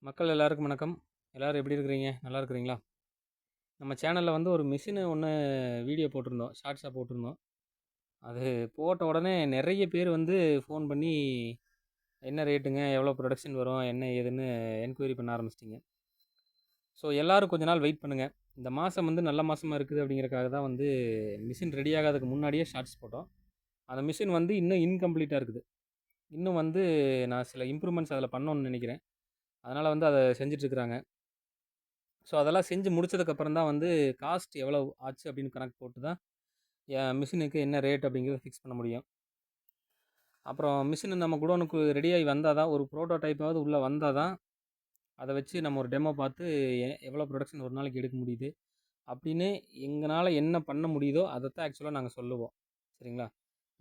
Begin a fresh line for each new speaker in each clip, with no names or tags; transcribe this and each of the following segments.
மக்கள் எல்லாருக்கும் வணக்கம். எல்லோரும் எப்படி இருக்கிறீங்க? நல்லா இருக்கிறீங்களா? நம்ம சேனலில் வந்து ஒரு மிஷினு ஒன்று வீடியோ போட்டிருந்தோம், ஷார்ட்ஸாக போட்டிருந்தோம். அது போட்ட உடனே நிறைய பேர் வந்து ஃபோன் பண்ணி என்ன ரேட்டுங்க, எவ்வளோ ப்ரொடக்ஷன் வரும், என்ன ஏதுன்னு என்கொயரி பண்ண ஆரம்பிச்சிட்டிங்க. ஸோ எல்லோரும் கொஞ்ச நாள் வெயிட் பண்ணுங்கள். இந்த மாதம் வந்து நல்ல மாதமாக இருக்குது அப்படிங்கிறக்காக தான் வந்து மிஷின் ரெடி ஆகாததுக்கு முன்னாடியே ஷார்ட்ஸ் போட்டோம். அந்த மிஷின் வந்து இன்னும் இன்கம்ப்ளீட்டாக இருக்குது. இன்னும் வந்து நான் சில இம்ப்ரூவ்மெண்ட்ஸ் அதில் பண்ணணும்னு நினைக்கிறேன். அதனால் வந்து அதை செஞ்சிட்ருக்குறாங்க. ஸோ அதெல்லாம் செஞ்சு முடிச்சதுக்கப்புறம் தான் வந்து காஸ்ட் எவ்வளோ ஆச்சு அப்படின்னு கணக்கு போட்டு தான் என் மிஷினுக்கு என்ன ரேட் அப்படிங்கிறத ஃபிக்ஸ் பண்ண முடியும். அப்புறம் மிஷின் நம்ம குடோனுக்கு ரெடியாகி வந்தால் தான், ஒரு ப்ரோட்டோடைப்பாவது உள்ளே வந்தால் தான் அதை வச்சு நம்ம ஒரு டெமோ பார்த்து எவ்வளோ ப்ரொடக்ஷன் ஒரு நாளைக்கு எடுக்க முடியுது அப்படின்னு எங்களால் என்ன பண்ண முடியுதோ அதைத்தான் ஆக்சுவலாக நாங்கள் சொல்லுவோம். சரிங்களா?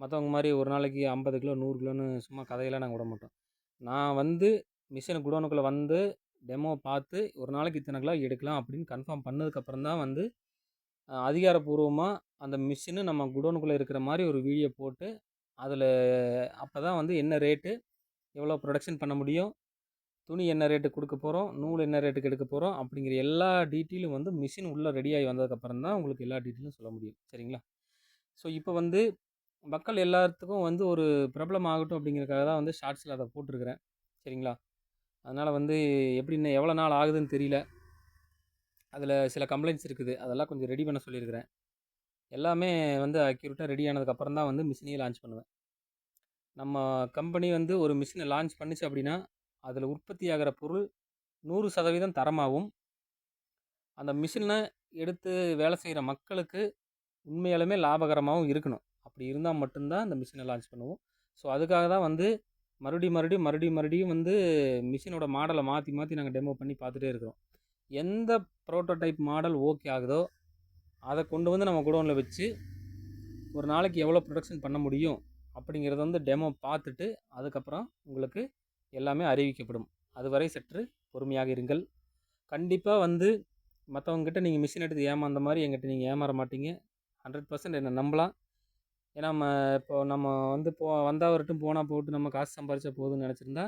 மற்றவங்க மாதிரி ஒரு நாளைக்கு 50 கிலோ 100 கிலோன்னு சும்மா கதையெல்லாம் நாங்கள் விட மாட்டோம். நான் வந்து மிஷின் குடோனுக்குள்ளே வந்து டெமோ பார்த்து ஒரு நாளைக்கு இத்தனை கிலோ எடுக்கலாம் அப்படின்னு கன்ஃபார்ம் பண்ணதுக்கப்புறம் தான் வந்து அதிகாரப்பூர்வமாக அந்த மிஷினு நம்ம குடோனுக்குள்ளே இருக்கிற மாதிரி ஒரு வீடியோ போட்டு அதில் அப்போ தான் வந்து என்ன ரேட்டு, எவ்வளோ ப்ரொடக்ஷன் பண்ண முடியும், துணி என்ன ரேட்டுக்கு கொடுக்க போகிறோம், நூல் என்ன ரேட்டுக்கு எடுக்க போகிறோம் அப்படிங்கிற எல்லா டீட்டெயிலும் வந்து மிஷின் உள்ளே ரெடியாகி வந்ததுக்கப்புறம் தான் உங்களுக்கு எல்லா டீட்டெயிலும் சொல்ல முடியும். சரிங்களா? ஸோ இப்போ வந்து மக்கள் எல்லாத்துக்கும் வந்து ஒரு பிரபலம் ஆகட்டும் அப்படிங்கிறதுக்காக தான் வந்து ஷார்ட்ஸில் அதை போட்டிருக்கிறேன். சரிங்களா? அதனால் வந்து எப்படி இன்னும் எவ்வளோ நாள் ஆகுதுன்னு தெரியல. அதில் சில கம்ப்ளைண்ட்ஸ் இருக்குது, அதெல்லாம் கொஞ்சம் ரெடி பண்ண சொல்லியிருக்கிறேன். எல்லாமே வந்து அக்யூரேட்டாக ரெடி ஆனதுக்கப்புறம் தான் வந்து மிஷினையே லான்ச் பண்ணுவேன். நம்ம கம்பெனி வந்து ஒரு மிஷினை லான்ச் பண்ணிச்சு அப்படின்னா அதில் உற்பத்தி ஆகிற பொருள் 100% தரமாகவும், அந்த மிஷினை எடுத்து வேலை செய்கிற மக்களுக்கு உண்மையாலுமே லாபகரமாகவும் இருக்கணும். அப்படி இருந்தால் மட்டும்தான் அந்த மிஷினை லான்ச் பண்ணுவோம். ஸோ அதுக்காக தான் வந்து மறுபடியும் வந்து மிஷினோட மாடலை மாற்றி மாற்றி நாங்கள் டெமோ பண்ணி பார்த்துட்டே இருக்கிறோம். எந்த ப்ரோட்டோடைப் மாடல் ஓகே ஆகுதோ அதை கொண்டு வந்து நம்ம குடோனில் வச்சு ஒரு நாளைக்கு எவ்வளோ ப்ரொடக்ஷன் பண்ண முடியும் அப்படிங்கிறத வந்து டெமோ பார்த்துட்டு அதுக்கப்புறம் உங்களுக்கு எல்லாமே அறிவிக்கப்படும். அதுவரை சற்று பொறுமையாக இருங்கள். கண்டிப்பாக வந்து மற்றவங்ககிட்ட நீங்கள் மிஷின் எடுத்து ஏமாந்த மாதிரி எங்கிட்ட நீங்கள் ஏமாற மாட்டீங்க. 100% என்னை நம்பலாம். ஏன்னா நம்ம வந்து வந்தவர்கிட்டும் போனால் போட்டு நம்ம காசு சம்பாரிச்சா போதும்னு நினச்சிருந்தா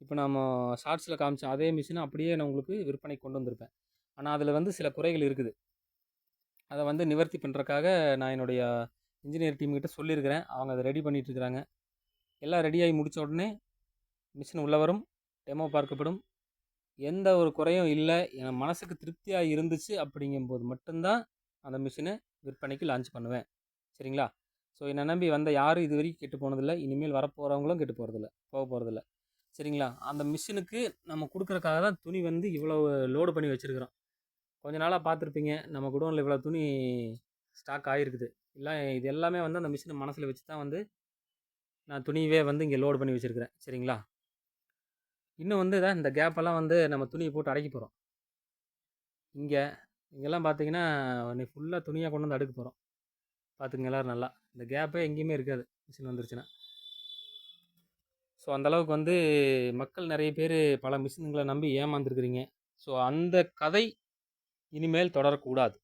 இப்போ நம்ம ஷார்ட்ஸில் காமிச்ச அதே மிஷினை அப்படியே நான் உங்களுக்கு விற்பனை கொண்டு வந்திருப்பேன். ஆனால் அதில் வந்து சில குறைகள் இருக்குது. அதை வந்து நிவர்த்தி பண்ணுறக்காக நான் என்னுடைய இன்ஜினியர் டீம்கிட்ட சொல்லியிருக்கிறேன். அவங்க அதை ரெடி பண்ணிகிட்ருக்குறாங்க. எல்லாம் ரெடியாகி முடித்த உடனே மிஷின் உள்ளே வரும், டெமோ பார்க்கப்படும். எந்த ஒரு குறையும் இல்லை, என் மனசுக்கு திருப்தியாக இருந்துச்சு அப்படிங்கும்போது மட்டும்தான் அந்த மிஷினை விற்பனைக்கு லான்ச் பண்ணுவேன். சரிங்களா? ஸோ என்னை நம்பி வந்த யாரும் இது வரைக்கும் கெட்டு போனதில்லை, இனிமேல் வரப்போகிறவங்களும் கெட்டு போகிறதில்ல. சரிங்களா? அந்த மிஷினுக்கு நம்ம கொடுக்குறக்காக தான் துணி வந்து இவ்வளோ லோடு பண்ணி வச்சுருக்கிறோம். கொஞ்ச நாளாக பார்த்துருப்பீங்க, நம்ம குடோனில் இவ்வளோ துணி ஸ்டாக் ஆகிருக்குது. இல்லை, இது எல்லாமே வந்து அந்த மிஷினை மனசில் வச்சு தான் வந்து நான் துணியவே வந்து இங்கே லோடு பண்ணி வச்சுருக்கிறேன். சரிங்களா? இன்னும் வந்து இந்த கேப்பெல்லாம் வந்து நம்ம துணியை போட்டு அடைக்க போகிறோம். இங்கெல்லாம் பார்த்தீங்கன்னா நீ ஃபுல்லாக துணியாக கொண்டு வந்து அடுக்க போகிறோம். பார்த்துங்க எல்லோரும் நல்லா. இந்த கேப்பே எங்கேயுமே இருக்காது மிஷின் வந்துருச்சுன்னா. ஸோ அந்தளவுக்கு வந்து மக்கள் நிறைய பேர் பல மிஷின்களை நம்பி ஏமாந்துருக்குறீங்க. ஸோ அந்த கதை இனிமேல் தொடரக்கூடாது.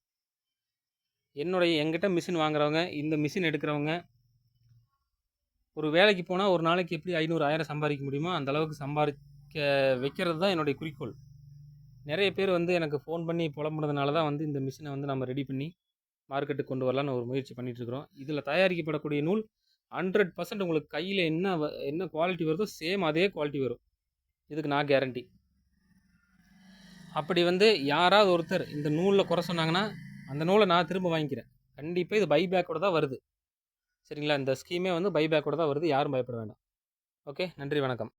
என்கிட்ட மிஷின் வாங்குறவங்க, இந்த மிஷின் எடுக்கிறவங்க ஒரு வேலைக்கு போனால் ஒரு நாளைக்கு எப்படி 500 1000 சம்பாதிக்க முடியுமோ அந்தளவுக்கு சம்பாதிக்க வைக்கிறது தான் என்னுடைய குறிக்கோள். நிறைய பேர் வந்து எனக்கு ஃபோன் பண்ணி புலம்புனதுனால தான் வந்து இந்த மிஷினை வந்து நம்ம ரெடி பண்ணி மார்க்கெட்டுக்கு கொண்டு வரலான்னு ஒரு முயற்சி பண்ணிகிட்ருக்குறோம். இதில் தயாரிக்கப்படக்கூடிய நூல் 100% உங்களுக்கு கையில் என்ன குவாலிட்டி வருதோ சேம் அதே குவாலிட்டி வரும். இதுக்கு நான் கேரண்டி. அப்படி வந்து யாராவது ஒருத்தர் இந்த நூலில் குறை சொன்னாங்கன்னா அந்த நூலை நான் திரும்ப வாங்கிக்கிறேன். கண்டிப்பாக இது பைபேக்கோட தான் வருது. சரிங்களா? இந்த ஸ்கீமே வந்து பைபேக்கோட தான் வருது. யாரும் பயப்பட வேண்டாம். ஓகே, நன்றி, வணக்கம்.